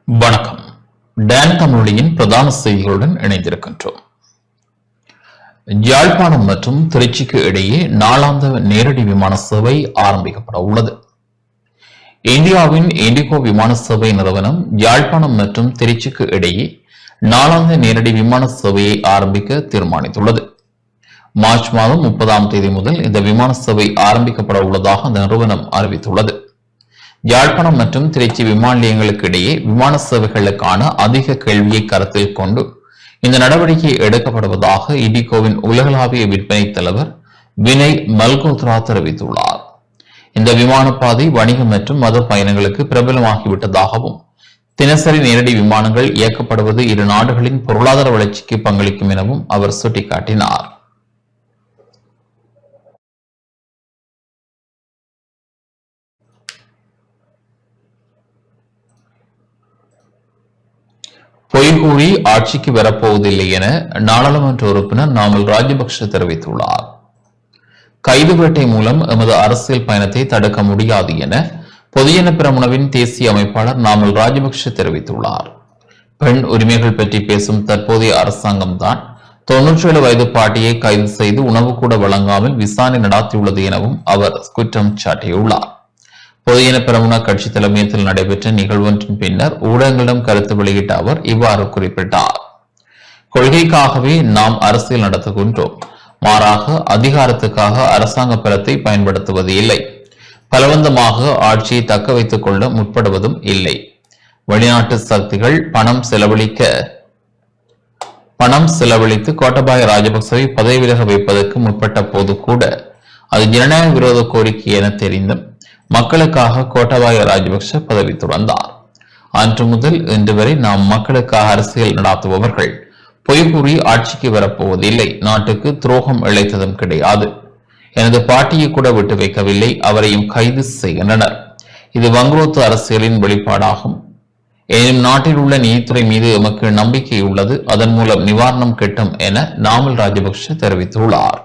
வணக்கம். டான் தமிழொலியின் பிரதான செய்திகளுடன் இணைந்திருக்கின்றோம். யாழ்ப்பாணம் மற்றும் திருச்சிக்கு இடையே நாளாந்த நேரடி விமான சேவை ஆரம்பிக்கப்பட உள்ளது. இந்தியாவின் இண்டிகோ விமான சேவை நிறுவனம் யாழ்ப்பாணம் மற்றும் திருச்சிக்கு இடையே நாளாந்த நேரடி விமான சேவையை ஆரம்பிக்க தீர்மானித்துள்ளது. மார்ச் மாதம் 30ஆம் தேதி முதல் இந்த விமான சேவை ஆரம்பிக்கப்பட உள்ளதாக அந்த நிறுவனம் அறிவித்துள்ளது. யாழ்ப்பாணம் மற்றும் திருச்சி விமான நிலையங்களுக்கு இடையே விமான சேவைகளுக்கான அதிக கேள்வியை கருத்தில் கொண்டு இந்த நடவடிக்கை எடுக்கப்படுவதாக இண்டிகோவின் உலகளாவிய விற்பனை தலைவர் வினய் மல்கோத்ரா தெரிவித்துள்ளார். இந்த விமான பாதை வணிகம் மற்றும் மத பயணங்களுக்கு பிரபலமாகிவிட்டதாகவும் தினசரி நேரடி விமானங்கள் இயக்கப்படுவது இரு நாடுகளின் பொருளாதார வளர்ச்சிக்கு பங்களிக்கும் எனவும் அவர் சுட்டிக்காட்டினார். பொய் கூறி ஆட்சிக்கு வரப்போவதில்லை என நாடாளுமன்ற உறுப்பினர் நாமல் ராஜபக்ஷ தெரிவித்துள்ளார். கைது வேட்டை மூலம் எமது அரசியல் பயணத்தை தடுக்க முடியாது என பொதுஜன பெரமுனவின் தேசிய அமைப்பாளர் நாமல் ராஜபக்ஷ தெரிவித்துள்ளார். பெண் உரிமைகள் பற்றி பேசும் தற்போதைய அரசாங்கம்தான் 97 வயது பாட்டியை கைது செய்து உணவு கூட வழங்காமல் விசாரணை நடாத்தியுள்ளது எனவும் அவர் குற்றம் சாட்டியுள்ளார். பொதுஜன பெரமுன கட்சி தலைமையத்தில் நடைபெற்ற நிகழ்வொன்றின் பின்னர் ஊடகங்களிடம் கருத்து வெளியிட்ட அவர் இவ்வாறு குறிப்பிட்டார். கொள்கைக்காகவே நாம் அரசியல் நடத்துகின்றோம், மாறாக அதிகாரத்துக்காக அரசாங்க பலத்தை பயன்படுத்துவது இல்லை, பலவந்தமாக ஆட்சியை தக்க வைத்துக் கொள்ள முற்படுவதும் இல்லை. வெளிநாட்டு சக்திகள் பணம் செலவழித்து கோட்டபாய ராஜபக்சவை பதவி விலக வைப்பதற்கு முற்பட்ட போது கூட அது ஜனநாயக விரோத கோரிக்கை என தெரிந்தும் மக்களுக்காக கோட்டபாய ராஜபக்ஷ பதவி துறந்தார். அன்று முதல் இன்று வரை நாம் மக்களுக்காக அரசியல் நடாத்துபவர்கள் பொய் கூறி ஆட்சிக்கு வரப்போவதில்லை, நாட்டுக்கு துரோகம் இழைத்ததும் கிடையாது. எனது பாட்டியை கூட விட்டு வைக்கவில்லை, அவரையும் கைது செய்கின்றனர். இது வங்குரோத்து அரசியலின் வெளிப்பாடாகும். எனினும் நாட்டில் உள்ள நீதித்துறை மீது எமக்கு நம்பிக்கை உள்ளது, அதன் மூலம் நிவாரணம் கிட்டும் என நாமல் ராஜபக்ஷ தெரிவித்துள்ளார்.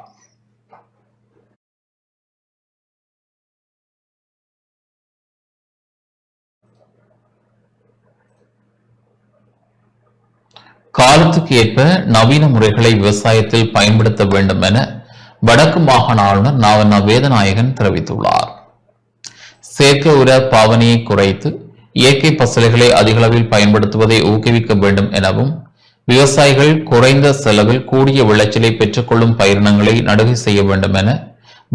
காலத்துக்கு ஏற்ப நவீன முறைகளை விவசாயத்தில் பயன்படுத்த வேண்டும் என வடக்கு மாகாண ஆளுநர் நாவண்ணா வேதநாயகன் தெரிவித்துள்ளார். செயற்கை உர பாவனையை குறைத்து இயற்கை பசலைகளை அதிகளவில் பயன்படுத்துவதை ஊக்குவிக்க வேண்டும் எனவும் விவசாயிகள் குறைந்த செலவில் கூடிய விளைச்சலை பெற்றுக் கொள்ளும் பயிரினங்களை நடுகை செய்ய வேண்டும் என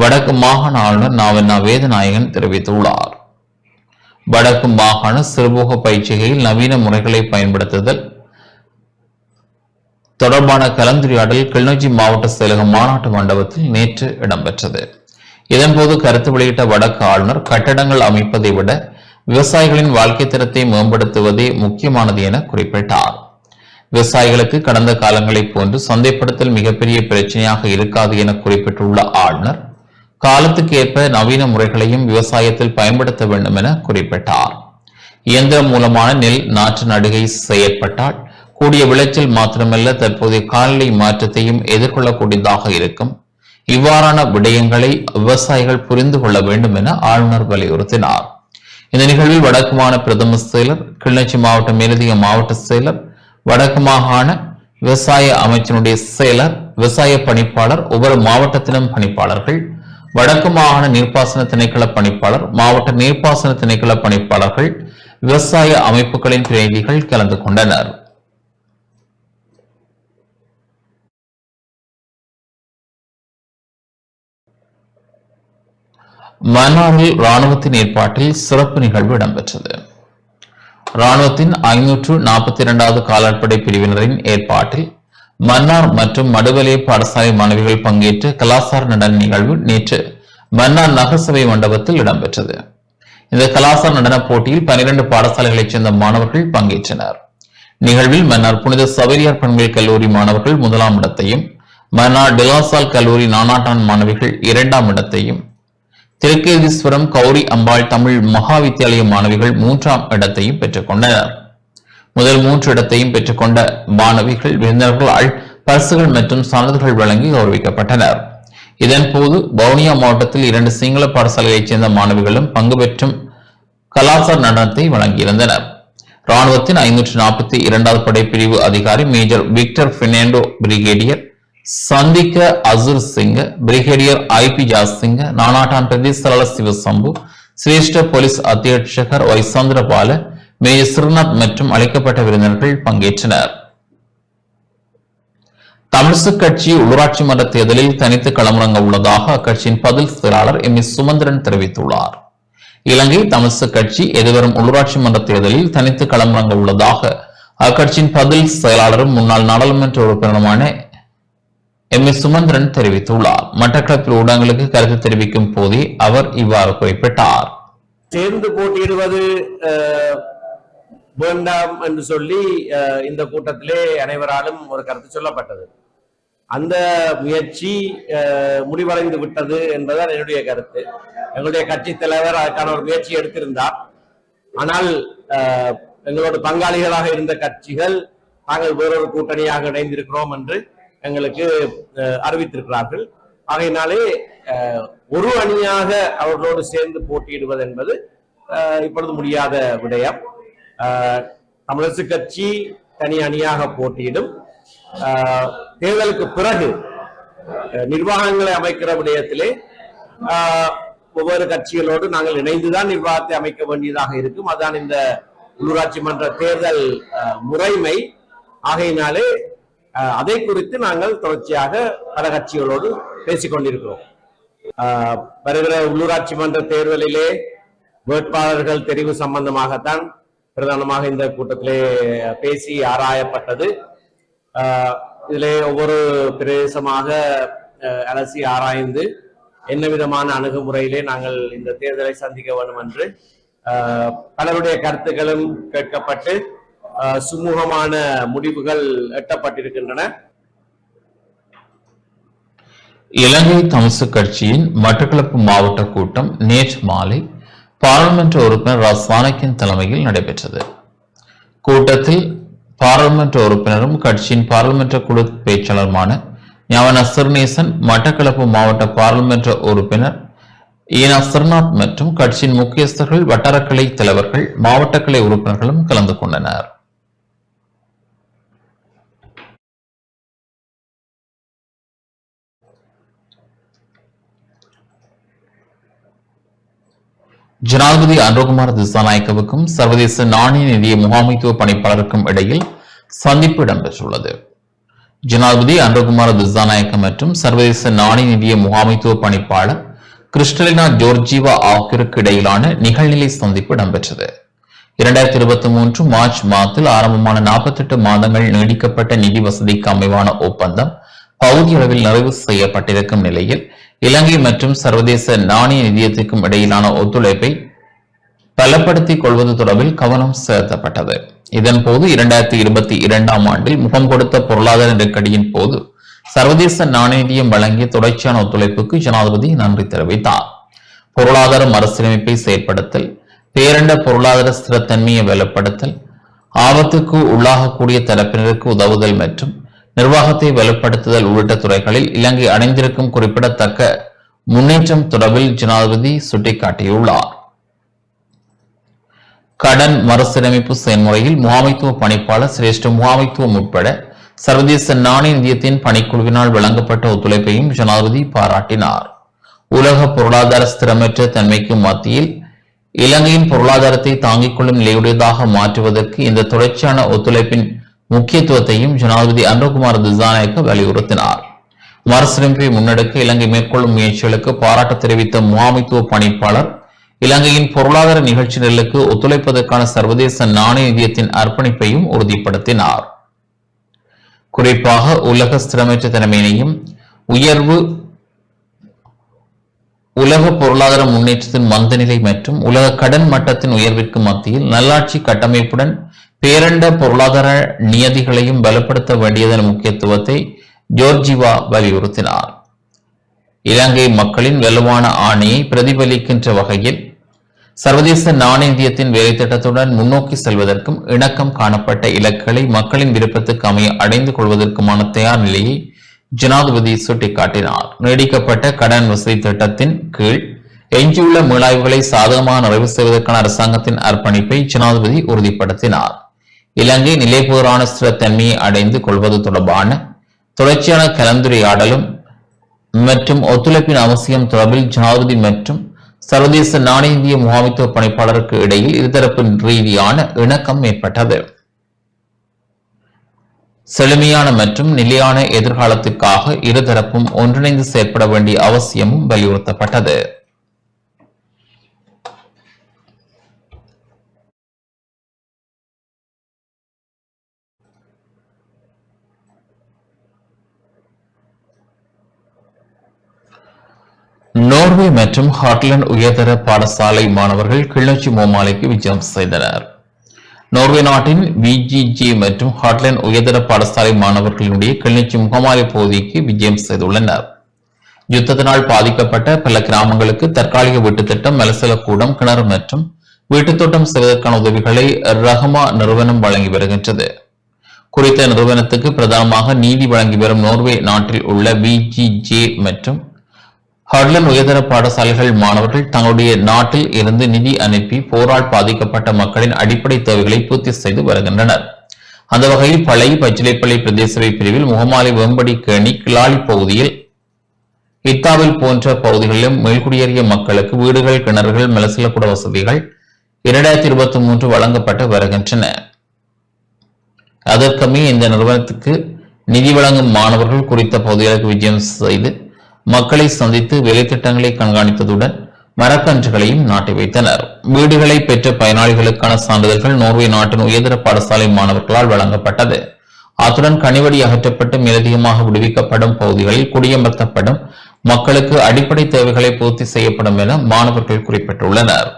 வடக்கு மாகாண ஆளுநர் நாவண்ணா வேதநாயகன் தெரிவித்துள்ளார். வடக்கு மாகாண சிறுபோக பயிற்சிகையில் நவீன முறைகளை பயன்படுத்துதல் தொடர்பான கலந்துரையாடல் கிளிநொச்சி மாவட்ட செயலக மாநாட்டு மண்டபத்தில் நேற்று இடம்பெற்றது. இதன்போது கருத்து வெளியிட்ட வடக்கு ஆளுநர் கட்டடங்கள் அமைப்பதை விட விவசாயிகளின் வாழ்க்கை தரத்தை மேம்படுத்துவதே முக்கியமானது என குறிப்பிட்டார். விவசாயிகளுக்கு கடந்த காலங்களைப் போன்று சந்தைப்படுத்தல் மிகப்பெரிய பிரச்சனையாக இருக்காது என குறிப்பிட்டுள்ள ஆளுநர் காலத்துக்கு ஏற்ப நவீன முறைகளையும் விவசாயத்தில் பயன்படுத்த வேண்டும் என குறிப்பிட்டார். இயந்திரம் மூலமான நெல் நாற்று நடுகை செயற்பட்டால் கூடிய விளைச்சல் மாத்திரமல்ல, தற்போதைய காலநிலை மாற்றத்தையும் எதிர்கொள்ளக்கூடியதாக இருக்கும். இவ்வாறான விடயங்களை விவசாயிகள் புரிந்து கொள்ள வேண்டும் என ஆளுநர் வலியுறுத்தினார். இந்த நிகழ்வில் வடக்கு மாகாண பிரதம செயலர், கிளிநொச்சி மாவட்ட மேலதிக மாவட்ட செயலர், வடக்கு மாகாண விவசாய அமைச்சனுடைய செயலர், விவசாய பணிப்பாளர், ஒவ்வொரு மாவட்டத்திலும் பணிப்பாளர்கள், வடக்கு மாகாண நீர்ப்பாசன திணைக்கள பணிப்பாளர், மாவட்ட நீர்ப்பாசன திணைக்கள பணிப்பாளர்கள், விவசாய அமைப்புகளின் பிரதிநிதிகள் கலந்து கொண்டனர். மன்னாரில் ராணுவத்தின் ஏற்பாட்டில் சிறப்பு நிகழ்வு இடம்பெற்றது. ராணுவத்தின் 542வது காலாட்படை பிரிவினரின் ஏற்பாட்டில் மன்னார் மற்றும் மடுவலே பாடசாலை மாணவிகள் பங்கேற்ற கலாசார நடன நிகழ்வு நேற்று மன்னார் நகரசபை மண்டபத்தில் இடம்பெற்றது. இந்த கலாசார நடன போட்டியில் 12 பாடசாலைகளைச் சேர்ந்த மாணவர்கள் பங்கேற்றனர். நிகழ்வில் மன்னார் புனித சவேரியார் பெண்கள் கல்லூரி மாணவர்கள் 1ஆம் இடத்தையும், மன்னார் டெலாசால் கல்லூரி நானாட்டான் மாணவிகள் 2ஆம் இடத்தையும், திருக்கேதீஸ்வரம் கௌரி அம்பாள் தமிழ் மகா வித்தியாலய மாணவிகள் 3ஆம் இடத்தையும் பெற்றுக் கொண்டனர். முதல் 3 இடத்தையும் பெற்றுக்கொண்ட மாணவிகள் விருந்தினர்களால் பரிசுகள் மற்றும் சான்றிதழ்கள் வழங்கி கௌரவிக்கப்பட்டனர். இதன்போது வவுனியா மாவட்டத்தில் 2 சிங்கள பாடசாலைகளைச் சேர்ந்த மாணவிகளும் பங்கு பெற்றும் கலாசார நடனத்தை வழங்கியிருந்தனர். ராணுவத்தின் 542வது படைப்பிரிவு அதிகாரி மேஜர் விக்டர் பெர்னாண்டோ, பிரிகேடியர் சந்திக்க அசுர் சிங், பிரிகேடியர் ஐபி ஜாசிங்க, நானாட்டான் பிரதேச சிவசம்பு, சிரேஷ்ட போலீஸ் அத்தியட்சகர் வைசந்திரபால, மேஜர் ஸ்ரீநாத் மற்றும் அழைக்கப்பட்ட விருந்தினர்கள் பங்கேற்றனர். தமிழிசை கட்சி உள்ளூராட்சி மன்ற தேர்தலில் தனித்து களமிறங்க உள்ளதாக அக்கட்சியின் பதில் செயலாளர் எம் சுமந்திரன் தெரிவித்துள்ளார். இலங்கை தமிழிசை கட்சி எதிர்வரும் உள்ளூராட்சி மன்ற தேர்தலில் தனித்து களமிறங்க உள்ளதாக அக்கட்சியின் பதில் செயலாளரும் முன்னாள் நாடாளுமன்ற உறுப்பினருமான எம் சுமந்திரன் தெரிவித்துள்ளார். மட்டக்களப்பில் ஊடகங்களுக்கு கருத்து தெரிவிக்கும் போதே அவர் இவ்வாறு குறிப்பிட்டார். சேர்ந்து போட்டியிடுவது வேண்டாம் என்று சொல்லி இந்த கூட்டத்திலே அனைவராலும் ஒரு கருத்து சொல்லப்பட்டது. அந்த முயற்சி முடிவடைந்து விட்டது என்பதுதான் என்னுடைய கருத்து. எங்களுடைய கட்சி தலைவர் அதற்கான ஒரு முயற்சி எடுத்திருந்தார். ஆனால் எங்களோட பங்காளிகளாக இருந்த கட்சிகள் நாங்கள் வேறொரு கூட்டணியாக இணைந்திருக்கிறோம் என்று எங்களுக்கு அறிவித்திருக்கிறார்கள். ஆகையினாலே ஒரு அணியாக அவர்களோடு சேர்ந்து போட்டியிடுவது என்பது இப்பொழுது முடியாத விடயம். தமிழரசு கட்சி தனி அணியாக போட்டியிடும். தேர்தலுக்கு பிறகு நிர்வாகங்களை அமைக்கிற விடயத்திலே ஒவ்வொரு கட்சிகளோடு நாங்கள் இணைந்துதான் நிர்வாகத்தை அமைக்க வேண்டியதாக இருக்கும். அதுதான் இந்த உள்ளூராட்சி மன்ற தேர்தல் முறைமை. ஆகையினாலே அதை குறித்து நாங்கள் தொடர்ச்சியாக பல கட்சிகளோடு பேசிக் கொண்டிருக்கிறோம். வருகிற உள்ளூராட்சி மன்ற தேர்தலிலே வேட்பாளர்கள் தெரிவு சம்பந்தமாகத்தான் பிரதானமாக இந்த கூட்டத்திலே பேசி ஆராயப்பட்டது. இதிலே ஒவ்வொரு பிரதேசமாக அலசி ஆராய்ந்து என்ன விதமான அணுகுமுறையிலே நாங்கள் இந்த தேர்தலை சந்திக்க வேண்டும் என்று பலருடைய கருத்துக்களும் கேட்கப்பட்டு சுமூகமான முடிவுகள் எட்டப்பட்டிருக்கின்றன. இலங்கை தமிழிசை கட்சியின் மட்டக்களப்பு மாவட்ட கூட்டம் நேற்று மாலை பாராளுமன்ற உறுப்பினர் ரா சாணக்கியன் தலைமையில் நடைபெற்றது. கூட்டத்தில் பாராளுமன்ற உறுப்பினரும் கட்சியின் பாராளுமன்ற குழு பேச்சாளருமான ஞான சிறுநேசன், மட்டக்களப்பு மாவட்ட பாராளுமன்ற உறுப்பினர் ஈனா ஸ்ரீநாத் மற்றும் கட்சியின் முக்கியஸ்தர்கள், வட்டாரக்கிளை தலைவர்கள், மாவட்ட கிளை உறுப்பினர்களும் கலந்து கொண்டனர். ஜனாதிபதி அனுரகுமார் திசாநாயக்கவுக்கும் சர்வதேச நாணய நிதிய முகாமைத்துவ பணிப்பாளருக்கும் இடையில் சந்திப்பு இடம்பெற்றுள்ளது. ஜனாதிபதி அனுரகுமார் திசாநாயக்க மற்றும் சர்வதேச நாணய நிதிய முகாமைத்துவ பணிப்பாளர் கிறிஸ்டலினா ஜோர்ஜிவா ஆகியோருக்கு இடையிலான நிகழ்நிலை சந்திப்பு இடம்பெற்றது. 2023 மார்ச் மாதத்தில் ஆரம்பமான 48 மாதங்கள் நீடிக்கப்பட்ட நிதி வசதிக்கு அமைவான ஒப்பந்தம் பகுதியளவில் நிறைவு செய்யப்பட்டிருக்கும் நிலையில் இலங்கை மற்றும் சர்வதேச நாணய நிதியத்திற்கும் இடையிலான ஒத்துழைப்பை பலப்படுத்திக் கொள்வது தொடர்பில் கவனம் செலுத்தப்பட்டது. இதன்போது 2022 ஆண்டில் முகம் கொடுத்த பொருளாதார நெருக்கடியின் போது சர்வதேச நாணய நிதியம் வழங்கிய தொடர்ச்சியான ஒத்துழைப்புக்கு ஜனாதிபதி நன்றி தெரிவித்தார். பொருளாதார மறுசீரமைப்பை செயற்படுத்தல், பேரண்ட பொருளாதார ஸ்திரத்தன்மையை வலுப்படுத்தல், ஆபத்துக்கு உள்ளாகக்கூடிய தரப்பினருக்கு உதவுதல் மற்றும் நிர்வாகத்தை வலுப்படுத்துதல் உள்ளிட்ட துறைகளில் இலங்கை அடைந்திருக்கும் குறிப்பிடத்தக்க முன்னேற்றம் தொடர்பில் ஜனாதிபதி சுட்டிக்காட்டியுள்ளார். கடன் மறுசீரமைப்பு செயல்முறையில் முகாமைத்துவ பணிப்பாளர், சிரேஷ்ட முகாமைத்துவம் உட்பட சர்வதேச நாணய நிதியத்தின் பணிக்குழுவினால் வழங்கப்பட்ட ஒத்துழைப்பையும் ஜனாதிபதி பாராட்டினார். உலக பொருளாதார ஸ்திரமற்ற தன்மைக்கு மத்தியில் இலங்கையின் பொருளாதாரத்தை தாங்கிக் கொள்ளும் நிலையுடையதாக மாற்றுவதற்கு இந்த தொடர்ச்சியான ஒத்துழைப்பின் முக்கியத்துவத்தையும் ஜனாதிபதி அனுரகுமார் திசாநாயக்க வலியுறுத்தினார். மறுசீரமைப்பை முன்னெடுக்க இலங்கை மேற்கொள்ளும் முயற்சிகளுக்கு பாராட்டு தெரிவித்த முகாமைத்துவ பணிப்பாளர் இலங்கையின் பொருளாதார நிகழ்ச்சி நிரலுக்கு ஒத்துழைப்பதற்கான சர்வதேச நாணய நிதியத்தின் அர்ப்பணிப்பையும் உறுதிப்படுத்தினார். குறிப்பாக உலக ஸ்திரமற்ற தன்மையினையும் உலக பொருளாதார முன்னேற்றத்தின் மந்தநிலை மற்றும் உலக கடன் மட்டத்தின் உயர்விற்கு மத்தியில் நல்லாட்சி கட்டமைப்புடன் பேரண்ட பொருளாதார நியதிகளையும் பலப்படுத்த வேண்டியதன் முக்கியத்துவத்தை ஜோர்ஜிவா வலியுறுத்தினார். இலங்கை மக்களின் வலுவான ஆணையை பிரதிபலிக்கின்ற வகையில் சர்வதேச நாணய நிதியத்தின் வேலை திட்டத்துடன் முன்னோக்கி செல்வதற்கும் இணக்கம் காணப்பட்ட இலக்குகளை மக்களின் விருப்பத்துக்கு அமைய அடைந்து கொள்வதற்குமான தயார் நிலையை ஜனாதிபதி சுட்டிக்காட்டினார். நீடிக்கப்பட்ட கடன் வசதி திட்டத்தின் கீழ் எஞ்சியுள்ள மீளாய்வுகளை சாதகமாக நிறைவு செய்வதற்கான அரசாங்கத்தின் அர்ப்பணிப்பை ஜனாதிபதி உறுதிப்படுத்தினார். இலங்கை நிலைபுறான ஸ்திரத்தன்மையை அடைந்து கொள்வது தொடர்பான தொடர்ச்சியான கலந்துரையாடலும் மற்றும் ஒத்துழைப்பின் அவசியம் தொடர்பில் ஜனாதிபதி மற்றும் சர்வதேச நாணய இந்திய முகாமைத்துவ பணிப்பாளருக்கு இடையில் இருதரப்பு ரீதியான இணக்கம் ஏற்பட்டது. செழுமையான மற்றும் நிலையான எதிர்காலத்திற்காக இருதரப்பும் ஒன்றிணைந்து செயற்பட வேண்டிய அவசியமும் வலியுறுத்தப்பட்டது. நோர்வே மற்றும் ஹாட்லண்ட் உயர்தர பாடசாலை மாணவர்கள் கிளிநொச்சி மோமாலைக்கு விஜயம் செய்தனர். நோர்வே நாட்டின் விஜிஜி மற்றும் ஹாட்லண்ட் உயர்தர பாடசாலை மாணவர்களுடைய கிளிநொச்சி முகமாலை பகுதிக்கு விஜயம் செய்துள்ளனர். யுத்தத்தினால் பாதிக்கப்பட்ட பல கிராமங்களுக்கு தற்காலிக வீட்டுத் திட்டம், மலசலக்கூடம், கிணறு மற்றும் வீட்டுத் தோட்டம் செய்வதற்கான உதவிகளை ரஹமா நிறுவனம் வழங்கி வருகின்றது. குறித்த நிறுவனத்துக்கு பிரதானமாக நீதி வழங்கி வரும் நோர்வே நாட்டில் உள்ள விஜிஜே மற்றும் ஹாட்லண்ட் உயர்தர பாடசாலைகள் மாணவர்கள் தங்களுடைய நாட்டில் இருந்து நிதி அனுப்பி போரால் பாதிக்கப்பட்ட மக்களின் அடிப்படை தேவைகளை பூர்த்தி செய்து வருகின்றனர். அந்த வகையில் பழைய பச்சிலைப்பள்ளி பிரதேச பிரிவில் முகமாலை, வேம்படி, கேணி, கிளாலி பகுதியில், இத்தாவில் போன்ற பகுதிகளிலும் மேல்குடியேறிய மக்களுக்கு வீடுகள், கிணறுகள், மலசலக்கூட வசதிகள் 2023 வழங்கப்பட்டு வருகின்றன. அதற்கமே இந்த நிறுவனத்துக்கு நிதி வழங்கும் மாணவர்கள் குறித்த பகுதிகளுக்கு விஜயம் செய்து மக்களை சந்தித்து வேலைத்திட்டங்களை கண்காணித்ததுடன் மரக்கன்றுகளையும் நாட்டி வைத்தனர். வீடுகளை பெற்ற பயனாளிகளுக்கான சான்றிதழ்கள் நோர்வே நாட்டின் உயர்தர பாடசாலை மாணவர்களால் வழங்கப்பட்டது. அத்துடன் கனிவடி அகற்றப்பட்டு மேலதிகமாக விடுவிக்கப்படும் பகுதிகளில் குடியமர்த்தப்படும் மக்களுக்கு அடிப்படை தேவைகளை பூர்த்தி செய்யப்படும் என மாணவர்கள் குறிப்பிட்டுள்ளனர்.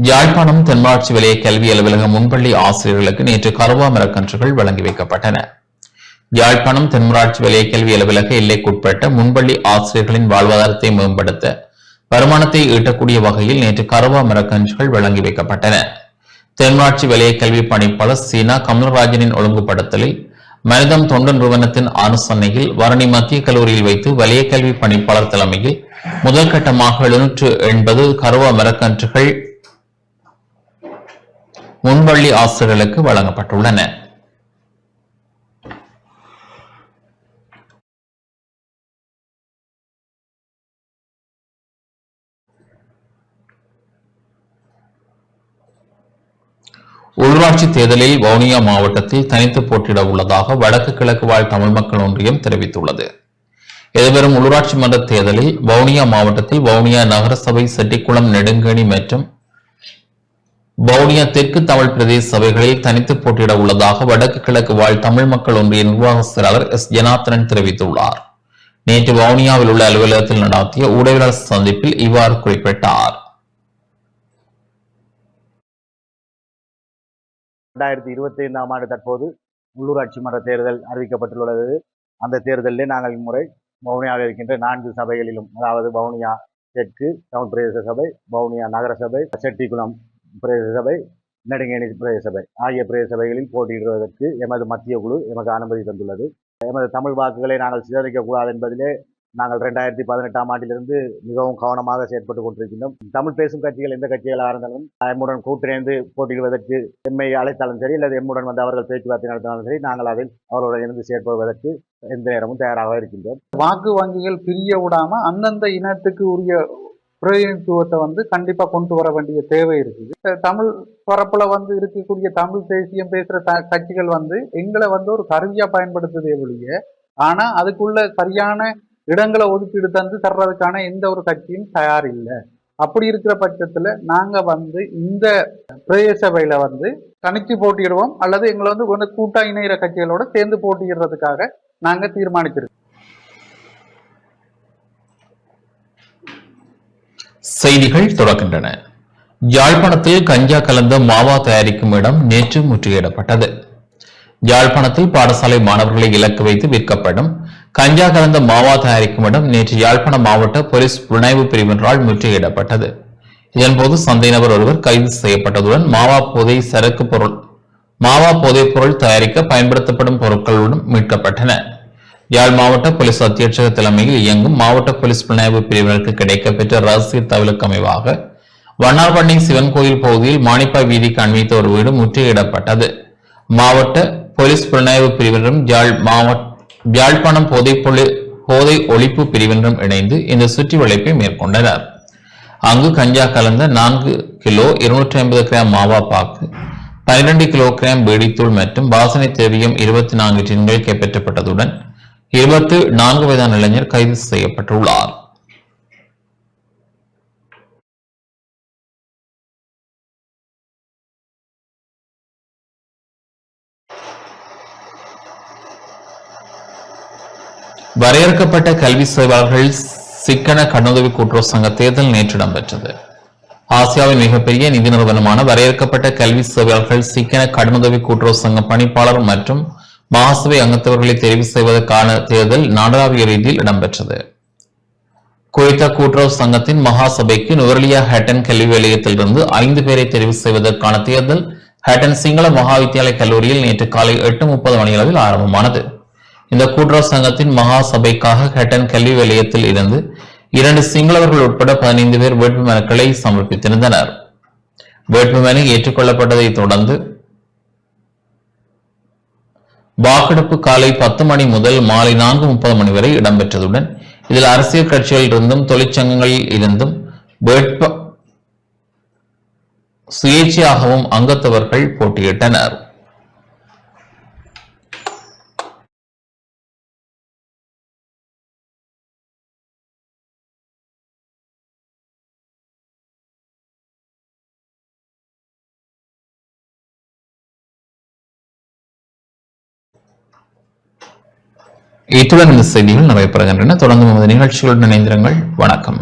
யாழ்ப்பாணம் தென்மாட்சி வலய கல்வி அலுவலக முன்பள்ளி ஆசிரியர்களுக்கு நேற்று கருவா மரக்கன்றுகள் வழங்கி வைக்கப்பட்டன. யாழ்ப்பாணம் தென்மராட்சி வலய கல்வி அலுவலக எல்லைக்குட்பட்ட முன்பள்ளி ஆசிரியர்களின் வாழ்வாதாரத்தை மேம்படுத்த வருமானத்தை ஈட்டக்கூடிய வகையில் நேற்று கருவா மரக்கன்றுகள் வழங்கி வைக்கப்பட்டன. தென்மாட்சி வலய கல்வி பணிப்பாளர் சீனா கமலராஜனின் ஒழுங்குபடுத்தலில் மனிதம் தொண்டு நிறுவனத்தின் ஆலோசனையில் வரணி மத்திய கல்லூரியில் வைத்து வலய கல்வி பணிப்பாளர் தலைமையில் முதல் கட்டமாக 780 கருவா மரக்கன்றுகள் முன்பள்ளி ஆசிரியர்களுக்கு வழங்கப்பட்டுள்ளன. உள்ளாட்சி தேர்தலில் வவுனியா மாவட்டத்தில் தனித்து போட்டியிட உள்ளதாக வடக்கு கிழக்கு வாழ் தமிழ் மக்கள் ஒன்றியம் தெரிவித்துள்ளது. எதிர்வரும் உள்ளூராட்சி மன்ற தேர்தலில் வவுனியா மாவட்டத்தில் வவுனியா நகரசபை, செட்டிக்குளம், நெடுங்கேணி மற்றும் வவுனியா தெற்கு தமிழ் பிரதேச சபைகளில் தனித்து போட்டியிட உள்ளதாக வடக்கு கிழக்கு வாழ் தமிழ் மக்கள் ஒன்றிய நிர்வாக செயலாளர் எஸ். ஜனார்த்தனன் தெரிவித்துள்ளார். நேற்று வவுனியாவில் உள்ள அலுவலகத்தில் நடாத்திய ஊடகவியலாளர் சந்திப்பில் இவ்வாறு குறிப்பிட்டார். 2025ஆம் ஆண்டு தற்போது உள்ளூராட்சி மன்ற தேர்தல் அறிவிக்கப்பட்டுள்ளது. அந்த தேர்தலில் நாங்கள் இம்முறை வவுனியாவில் இருக்கின்ற 4 சபைகளிலும், அதாவது வவுனியா தெற்கு தமிழ் பிரதேச சபை, வவுனியா நகரசபை, செட்டிக்குளம் பிரதேச சபை, நெடுங்கேணி பிரதேச சபை ஆகிய பிரதேச சபைகளில் போட்டியிடுவதற்கு எமது மத்திய குழு எமக்கு அனுமதி தந்துள்ளது. எமது தமிழ் வாக்குகளை நாங்கள் சிதறிக்கக்கூடாது என்பதிலே நாங்கள் 2018ஆம் ஆண்டிலிருந்து மிகவும் கவனமாக செயற்பட்டு கொண்டிருக்கின்றோம். தமிழ் பேசும் கட்சிகள் எந்த கட்சிகளாக இருந்தாலும் எம்முடன் கூட்டிணைந்து போட்டியிடுவதற்கு எம்மை அழைத்தாலும் சரி, அல்லது எம்முடன் வந்து அவர்கள் பேச்சுவார்த்தை நடத்தினாலும் சரி, நாங்கள் அதில் அவர்களுடன் இருந்து செயற்படுவதற்கு எந்த நேரமும் தயாராக இருக்கின்றோம். வாக்கு வங்கிகள் பிரிய விடாம அந்தந்த இனத்துக்கு உரிய பிரதிநிதித்துவத்தை கண்டிப்பா கொண்டு வர வேண்டிய தேவை இருக்குது. தமிழ் பரப்புல இருக்கக்கூடிய தமிழ் தேசியம் பேசுற கட்சிகள் எங்களை ஒரு கருவியா பயன்படுத்துதே ஒழிய, ஆனா அதுக்குள்ள சரியான இடங்களை ஒதுக்கீடு தந்து தர்றதுக்கான எந்த ஒரு கட்சியும் தயார் இல்லை. அப்படி இருக்கிற பட்சத்துல நாங்க இந்த பிரதேச சபையில தனித்து போட்டியிடுவோம், அல்லது எங்களை கூட்டா இணைகிற கட்சிகளோட சேர்ந்து போட்டியிடுறதுக்காக நாங்க தீர்மானிச்சிருக்கோம். செய்திகள் தொடர்கின்றன. யாழ்ப்பாணத்தில் கஞ்சா கலந்த மாவா தயாரிக்கும் இடம் நேற்று முற்றுகையிடப்பட்டது. யாழ்ப்பாணத்தில் பாடசாலை மாணவர்களை இலக்கு வைத்து விற்கப்படும் கஞ்சா கலந்த மாவா தயாரிக்கும் இடம் நேற்று யாழ்ப்பாணம் மாவட்ட போலீஸ் புலனாய்வு பிரிவினரால் முற்றுகையிடப்பட்டது. இதன்போது சந்தேக நபர் ஒருவர் கைது செய்யப்பட்டதுடன் மாவா போதைப் பொருள் தயாரிக்க பயன்படுத்தப்படும் பொருட்களுடன் மீட்கப்பட்டன. யாழ் மாவட்ட போலீஸ் அத்தியட்சக தலைமையில் இயங்கும் மாவட்ட போலீஸ் புலனாய்வு பிரிவினருக்கு கிடைக்கப்பெற்ற ரகசிய தகவலுக்கு அமைவாக வண்ணார்பண்ணை சிவன் கோயில் பகுதியில் மானிப்பாய் வீதிக்கு அண்மித்த ஒரு வீடு முற்றுகையிடப்பட்டது. மாவட்ட போலீஸ் புலனாய்வு பிரிவினரும் யாழ்ப்பாணம் போதை ஒழிப்பு பிரிவினரும் இணைந்து இந்த சுற்றி வளைப்பை மேற்கொண்டனர். அங்கு கஞ்சா கலந்த 4 கிலோ 250 கிராம் மாவா பாக்கு, 12 கிலோகிராம் பீடித்தூள் மற்றும் வாசனை திரவியம் 24 டின்கள் கைப்பற்றப்பட்டதுடன் 24 வயதான இளைஞர் கைது செய்யப்பட்டுள்ளார். வரையறுக்கப்பட்ட கல்வி சேவையாளர்கள் சிக்கன கடனுதவி கூட்டுறவு சங்க தேர்தல் நேற்று இடம்பெற்றது. ஆசியாவின் மிகப்பெரிய நிதி நிறுவனமான வரையறுக்கப்பட்ட கல்வி சேவையாளர்கள் சிக்கன கடனுதவி கூட்டுறவு சங்க பணிப்பாளர் மற்றும் மகாசபை அங்கத்தவர்களை தெரிவு செய்வதற்கான தேர்தல் நாடளாவிய ரீதியில் இடம்பெற்றது. குறித்த கூட்டுறவு சங்கத்தின் மகாசபைக்கு நுவரெலியா ஹேட்டன் கல்வி நிலையத்திலிருந்து 5 பேரை தெரிவு செய்வதற்கான தேர்தல் ஹேட்டன் சிங்கள மகாவித்தியாலய கல்லூரியில் நேற்று காலை 8:30 மணியளவில் ஆரம்பமானது. இந்த கூட்டுறவு சங்கத்தின் மகாசபைக்காக ஹேட்டன் கல்வி நிலையத்தில் இருந்து 2 சிங்களவர்கள் உட்பட 15 பேர் வேட்புமனுக்களை சமர்ப்பித்திருந்தனர். வேட்புமனு ஏற்றுக்கொள்ளப்பட்டதை தொடர்ந்து வாக்கெடுப்பு காலை 10 மணி முதல் மாலை 4:30 மணி வரை இடம்பெற்றதுடன் இதில் அரசியல் கட்சிகளில் இருந்தும் தொழிற்சங்கங்களில் இருந்தும் சுயேட்சையாகவும் அங்கத்தவர்கள் போட்டியிட்டனர். இத்துடன் இந்த செய்திகள் நிறைவு பெறுகின்றன. தொடர்ந்து நமது நிகழ்ச்சிகளுடன் இணைந்திருங்கள். வணக்கம்.